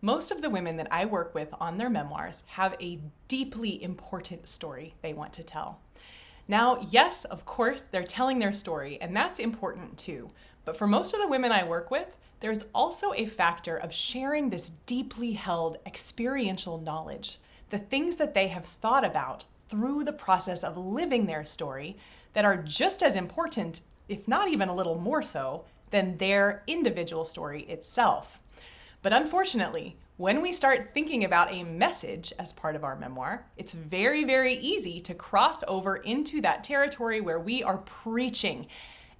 Most of the women that I work with on their memoirs have a deeply important story they want to tell. Now, yes, of course, they're telling their story, and that's important too. But for most of the women I work with, there's also a factor of sharing this deeply held experiential knowledge, the things that they have thought about through the process of living their story that are just as important, if not even a little more so, than their individual story itself. But unfortunately, when we start thinking about a message as part of our memoir, it's very, very easy to cross over into that territory where we are preaching,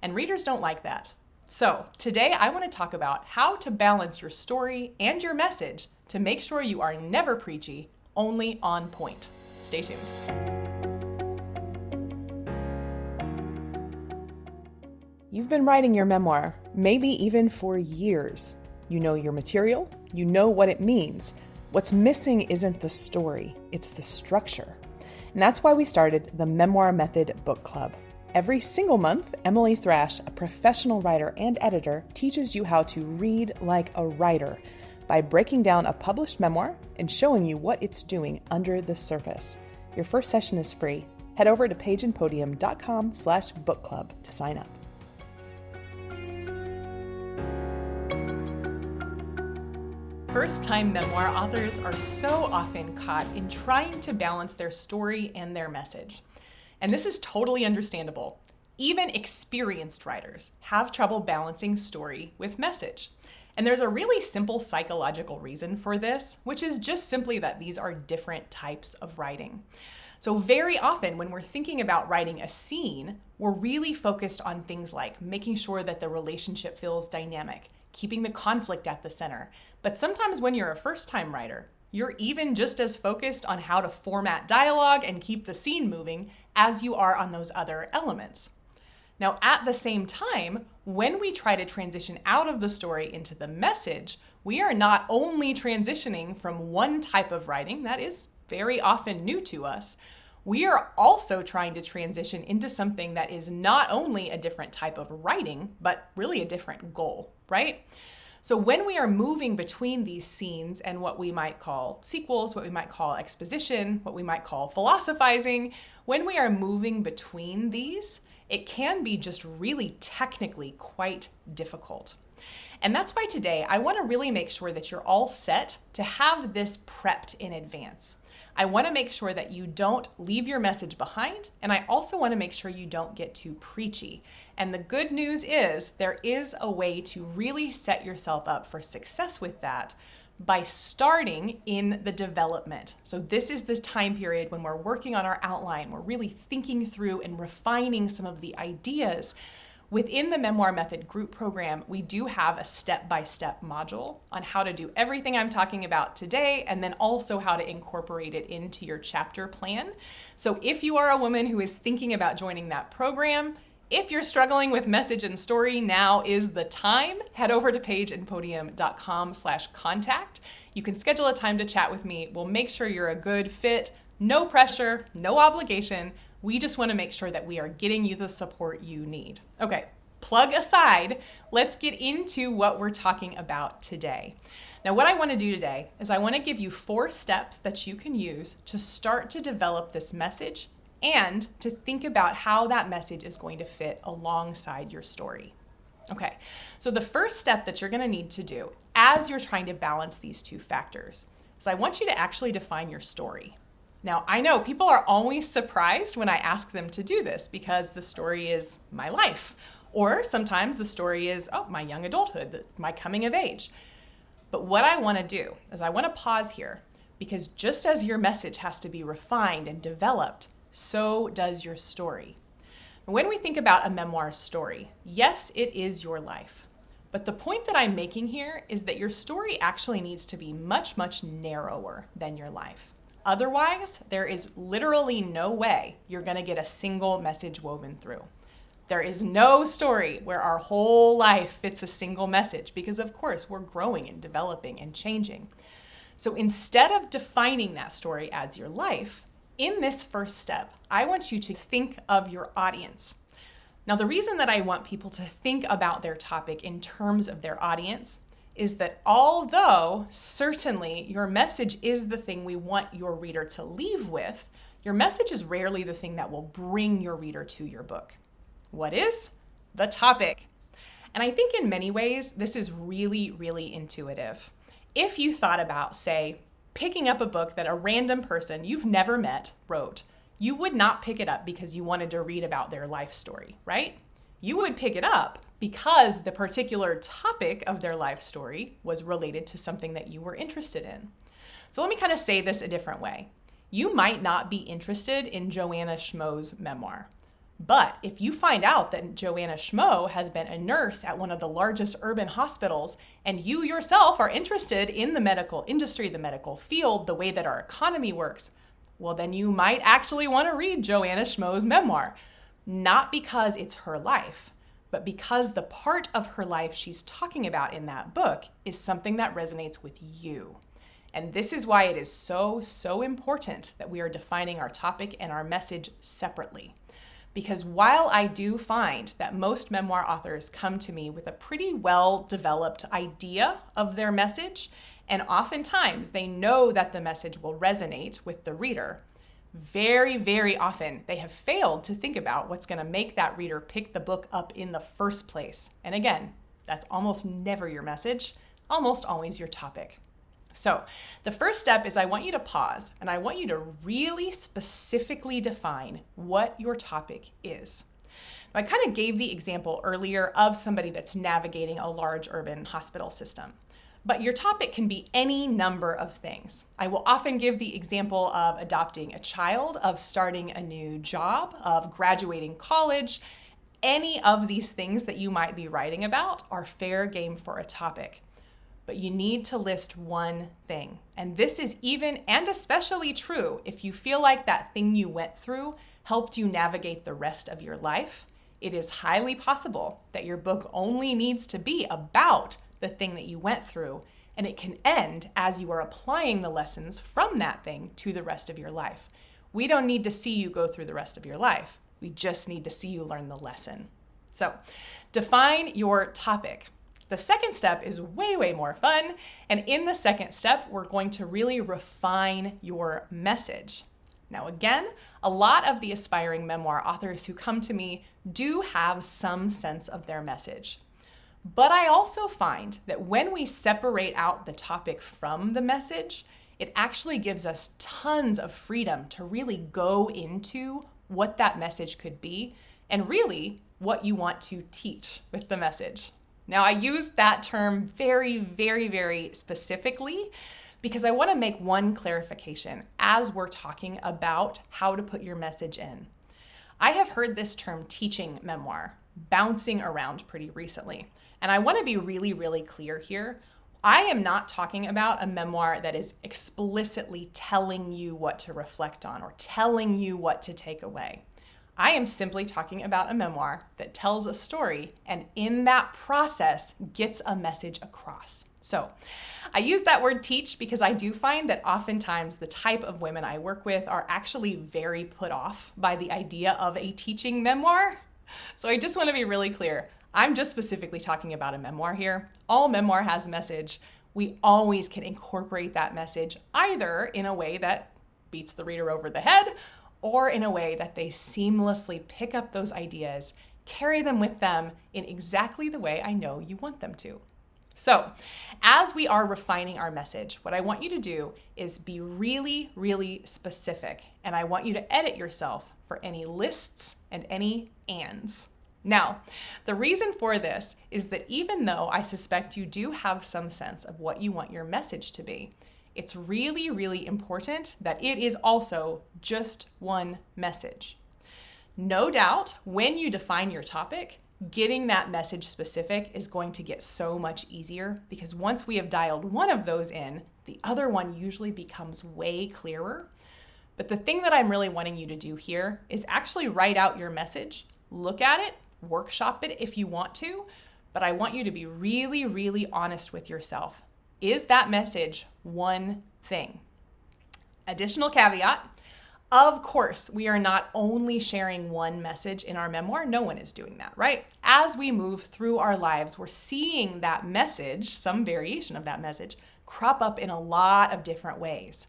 and readers don't like that. So today I want to talk about how to balance your story and your message to make sure you are never preachy, only on point. Stay tuned. You've been writing your memoir, maybe even for years. You know your material, you know what it means. What's missing isn't the story, it's the structure. And that's why we started the Memoir Method Book Club. Every single month, Emily Thrash, a professional writer and editor, teaches you how to read like a writer by breaking down a published memoir and showing you what it's doing under the surface. Your first session is free. Head over to pageandpodium.com/book club to sign up. First-time memoir authors are so often caught in trying to balance their story and their message. And this is totally understandable. Even experienced writers have trouble balancing story with message. And there's a really simple psychological reason for this, which is just simply that these are different types of writing. So very often when we're thinking about writing a scene, we're really focused on things like making sure that the relationship feels dynamic, keeping the conflict at the center. But sometimes when you're a first-time writer, you're even just as focused on how to format dialogue and keep the scene moving as you are on those other elements. Now, at the same time, when we try to transition out of the story into the message, we are not only transitioning from one type of writing that is very often new to us, we are also trying to transition into something that is not only a different type of writing, but really a different goal, right? So when we are moving between these scenes and what we might call sequels, what we might call exposition, what we might call philosophizing, when we are moving between these, it can be just really technically quite difficult. And that's why today I want to really make sure that you're all set to have this prepped in advance. I want to make sure that you don't leave your message behind, and I also want to make sure you don't get too preachy. And the good news is there is a way to really set yourself up for success with that by starting in the development. So this is this time period when we're working on our outline, we're really thinking through and refining some of the ideas. Within the Memoir Method group program, we do have a step-by-step module on how to do everything I'm talking about today, and then also how to incorporate it into your chapter plan. So if you are a woman who is thinking about joining that program, if you're struggling with message and story, now is the time. Head over to pageandpodium.com/contact. You can schedule a time to chat with me. We'll make sure you're a good fit. No pressure, no obligation. We just want to make sure that we are getting you the support you need. Okay, plug aside, let's get into what we're talking about today. Now, what I want to do today is I want to give you 4 steps that you can use to start to develop this message and to think about how that message is going to fit alongside your story. Okay, so the first step that you're going to need to do as you're trying to balance these 2 factors is I want you to actually define your story. Now, I know people are always surprised when I ask them to do this because the story is my life, or sometimes the story is, my young adulthood, my coming of age. But what I want to do is I want to pause here because just as your message has to be refined and developed, so does your story. When we think about a memoir story, yes, it is your life. But the point that I'm making here is that your story actually needs to be much, much narrower than your life. Otherwise, there is literally no way you're going to get a single message woven through. There is no story where our whole life fits a single message because, of course, we're growing and developing and changing. So instead of defining that story as your life, in this first step, I want you to think of your audience. Now, the reason that I want people to think about their topic in terms of their audience is that although certainly your message is the thing we want your reader to leave with, your message is rarely the thing that will bring your reader to your book. What is? The topic. And I think in many ways, this is really, really intuitive. If you thought about, say, picking up a book that a random person you've never met wrote, you would not pick it up because you wanted to read about their life story, right? You would pick it up because the particular topic of their life story was related to something that you were interested in. So let me kind of say this a different way. You might not be interested in Joanna Schmo's memoir, but if you find out that Joanna Schmo has been a nurse at one of the largest urban hospitals, and you yourself are interested in the medical industry, the medical field, the way that our economy works, well, then you might actually want to read Joanna Schmo's memoir. Not because it's her life, but because the part of her life she's talking about in that book is something that resonates with you. And this is why it is so, so important that we are defining our topic and our message separately. Because while I do find that most memoir authors come to me with a pretty well-developed idea of their message, and oftentimes they know that the message will resonate with the reader, very, very often they have failed to think about what's going to make that reader pick the book up in the first place. And again, that's almost never your message, almost always your topic. So the first step is I want you to pause and I want you to really specifically define what your topic is. Now, I kind of gave the example earlier of somebody that's navigating a large urban hospital system. But your topic can be any number of things. I will often give the example of adopting a child, of starting a new job, of graduating college. Any of these things that you might be writing about are fair game for a topic. But you need to list one thing. And this is even and especially true if you feel like that thing you went through helped you navigate the rest of your life. It is highly possible that your book only needs to be about the thing that you went through, and it can end as you are applying the lessons from that thing to the rest of your life. We don't need to see you go through the rest of your life. We just need to see you learn the lesson. So, define your topic. The second step is way, way more fun. And in the second step, we're going to really refine your message. Now, again, a lot of the aspiring memoir authors who come to me do have some sense of their message. But I also find that when we separate out the topic from the message, it actually gives us tons of freedom to really go into what that message could be and really what you want to teach with the message. Now, I use that term very, very, very specifically because I want to make one clarification as we're talking about how to put your message in. I have heard this term teaching memoir bouncing around pretty recently. And I want to be really, really clear here. I am not talking about a memoir that is explicitly telling you what to reflect on or telling you what to take away. I am simply talking about a memoir that tells a story and in that process gets a message across. So I use that word teach because I do find that oftentimes the type of women I work with are actually very put off by the idea of a teaching memoir. So I just want to be really clear. I'm just specifically talking about a memoir here. All memoir has a message. We always can incorporate that message either in a way that beats the reader over the head or in a way that they seamlessly pick up those ideas, carry them with them in exactly the way I know you want them to. So, as we are refining our message, what I want you to do is be really, really specific, and I want you to edit yourself for any lists and any ands. Now, the reason for this is that even though I suspect you do have some sense of what you want your message to be, it's really, really important that it is also just one message. No doubt, when you define your topic, getting that message specific is going to get so much easier because once we have dialed one of those in, the other one usually becomes way clearer. But the thing that I'm really wanting you to do here is actually write out your message, look at it, workshop it if you want to, but I want you to be really, really honest with yourself. Is that message one thing? Additional caveat, Of course, we are not only sharing one message in our memoir. No one is doing that, right? As we move through our lives, we're seeing that message, some variation of that message, crop up in a lot of different ways.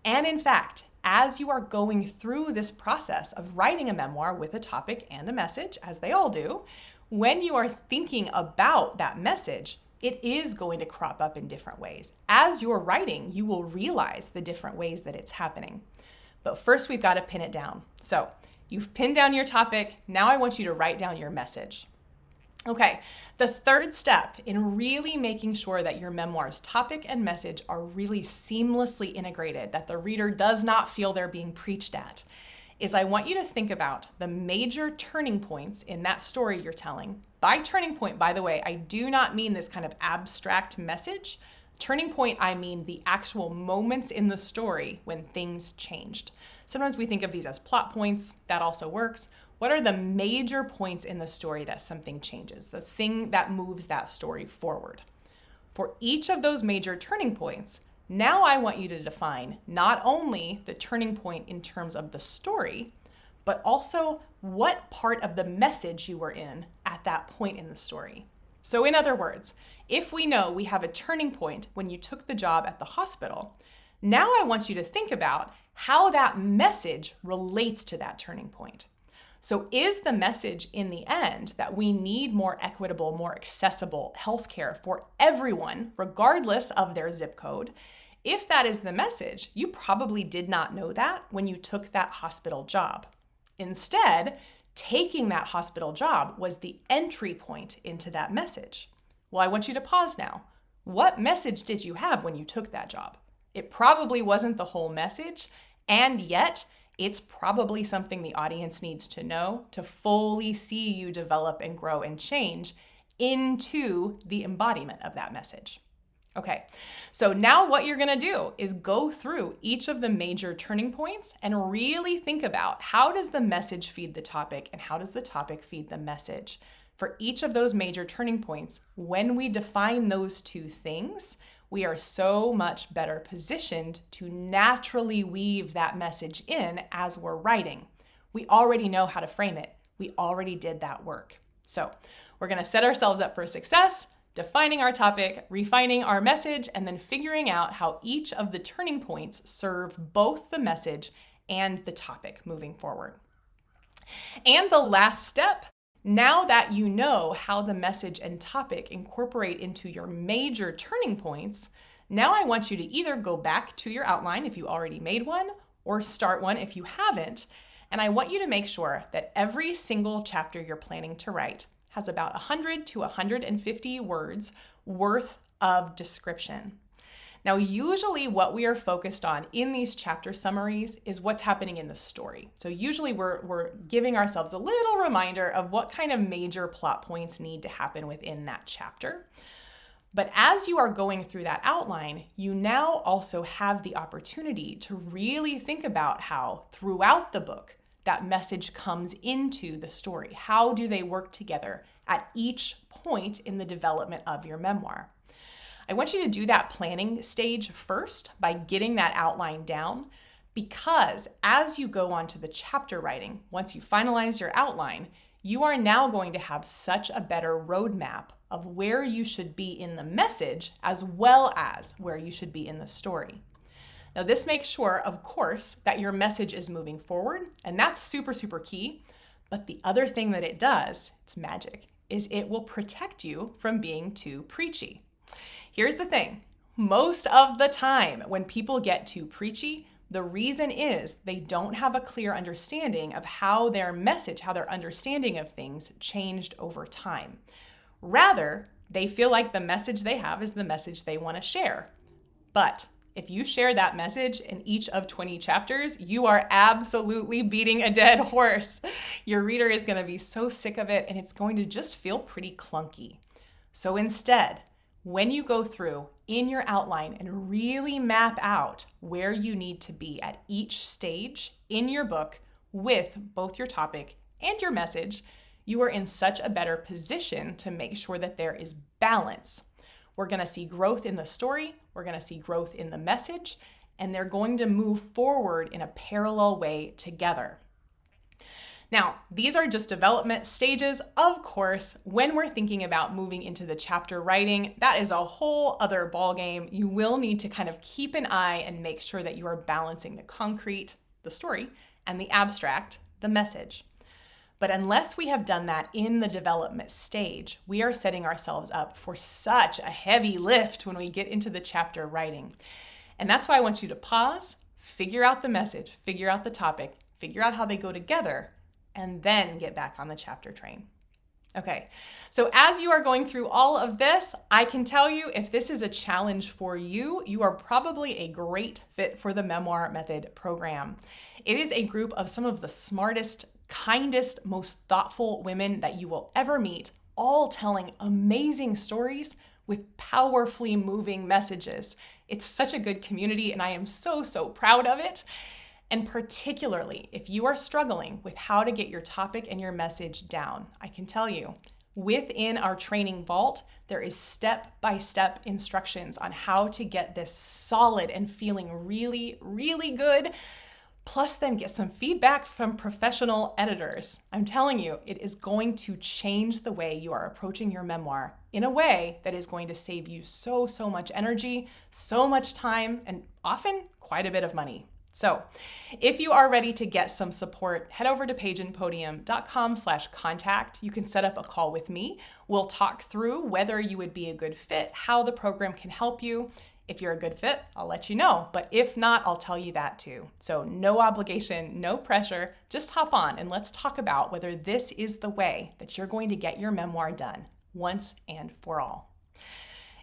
And in fact, as you are going through this process of writing a memoir with a topic and a message, as they all do, when you are thinking about that message, it is going to crop up in different ways. As you're writing, you will realize the different ways that it's happening. But first, we've got to pin it down. So you've pinned down your topic. Now I want you to write down your message. Okay, the third step in really making sure that your memoir's topic and message are really seamlessly integrated, that the reader does not feel they're being preached at, is I want you to think about the major turning points in that story you're telling. By turning point, by the way, I do not mean this kind of abstract message. Turning point, I mean the actual moments in the story when things changed. Sometimes we think of these as plot points. That also works. What are the major points in the story that something changes? The thing that moves that story forward. For each of those major turning points, now I want you to define not only the turning point in terms of the story, but also what part of the message you were in at that point in the story. So in other words, if we know we have a turning point when you took the job at the hospital, now I want you to think about how that message relates to that turning point. So is the message in the end that we need more equitable, more accessible healthcare for everyone, regardless of their zip code? If that is the message, you probably did not know that when you took that hospital job. Instead, taking that hospital job was the entry point into that message. Well, I want you to pause now. What message did you have when you took that job? It probably wasn't the whole message, and yet it's probably something the audience needs to know to fully see you develop and grow and change into the embodiment of that message. Okay, so now what you're gonna do is go through each of the major turning points and really think about how does the message feed the topic and how does the topic feed the message. For each of those major turning points, when we define those two things, we are so much better positioned to naturally weave that message in as we're writing. We already know how to frame it. We already did that work. So we're gonna set ourselves up for success, defining our topic, refining our message, and then figuring out how each of the turning points serve both the message and the topic moving forward. And the last step, now that you know how the message and topic incorporate into your major turning points, now I want you to either go back to your outline if you already made one, or start one if you haven't. And I want you to make sure that every single chapter you're planning to write has about 100 to 150 words worth of description. Now, usually what we are focused on in these chapter summaries is what's happening in the story. So usually we're giving ourselves a little reminder of what kind of major plot points need to happen within that chapter. But as you are going through that outline, you now also have the opportunity to really think about how throughout the book that message comes into the story. How do they work together at each point in the development of your memoir? I want you to do that planning stage first by getting that outline down, because as you go on to the chapter writing, once you finalize your outline, you are now going to have such a better roadmap of where you should be in the message as well as where you should be in the story. Now, this makes sure, of course, that your message is moving forward, and that's super, super key. But the other thing that it does, it's magic, is it will protect you from being too preachy. Here's the thing. Most of the time when people get too preachy, the reason is they don't have a clear understanding of how their message, how their understanding of things changed over time. Rather, they feel like the message they have is the message they want to share. But if you share that message in each of 20 chapters, you are absolutely beating a dead horse. Your reader is going to be so sick of it, and it's going to just feel pretty clunky. So instead, when you go through in your outline and really map out where you need to be at each stage in your book with both your topic and your message, you are in such a better position to make sure that there is balance. We're going to see growth in the story, we're going to see growth in the message, and they're going to move forward in a parallel way together. Now, these are just development stages. Of course, when we're thinking about moving into the chapter writing, that is a whole other ballgame. You will need to kind of keep an eye and make sure that you are balancing the concrete, the story, and the abstract, the message. But unless we have done that in the development stage, we are setting ourselves up for such a heavy lift when we get into the chapter writing. And that's why I want you to pause, figure out the message, figure out the topic, figure out how they go together, and then get back on the chapter train. Okay, so as you are going through all of this, I can tell you if this is a challenge for you, you are probably a great fit for the Memoir Method program. It is a group of some of the smartest, kindest, most thoughtful women that you will ever meet, all telling amazing stories with powerfully moving messages. It's such a good community, and I am so proud of it. And particularly, if you are struggling with how to get your topic and your message down, I can tell you, within our training vault, there is step-by-step instructions on how to get this solid and feeling really good, plus then get some feedback from professional editors. I'm telling you, it is going to change the way you are approaching your memoir in a way that is going to save you so much energy, so much time, and often quite a bit of money. So if you are ready to get some support, head over to pageandpodium.com/contact. You can set up a call with me. We'll talk through whether you would be a good fit, how the program can help you. If you're a good fit, I'll let you know. But if not, I'll tell you that too. So no obligation, no pressure. Just hop on and let's talk about whether this is the way that you're going to get your memoir done once and for all.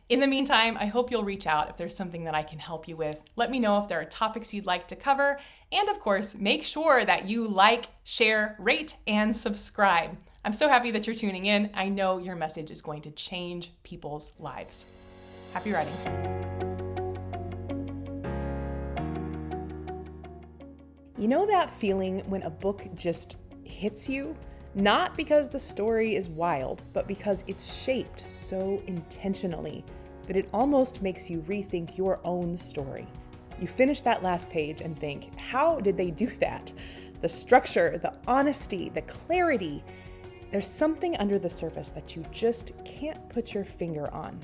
In the meantime, I hope you'll reach out if there's something that I can help you with. Let me know if there are topics you'd like to cover. And of course, make sure that you like, share, rate, and subscribe. I'm so happy that you're tuning in. I know your message is going to change people's lives. Happy writing. You know that feeling when a book just hits you? Not because the story is wild, but because it's shaped so intentionally that it almost makes you rethink your own story. You finish that last page and think, how did they do that? The structure, the honesty, the clarity. There's something under the surface that you just can't put your finger on.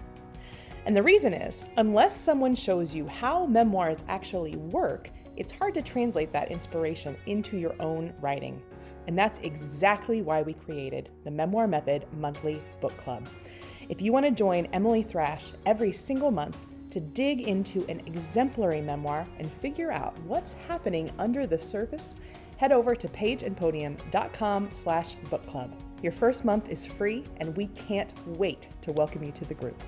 And the reason is, unless someone shows you how memoirs actually work, it's hard to translate that inspiration into your own writing. And that's exactly why we created the Memoir Method Monthly Book Club. If you want to join Emily Thrash every single month to dig into an exemplary memoir and figure out what's happening under the surface, head over to pageandpodium.com/book club. Your first month is free, and we can't wait to welcome you to the group.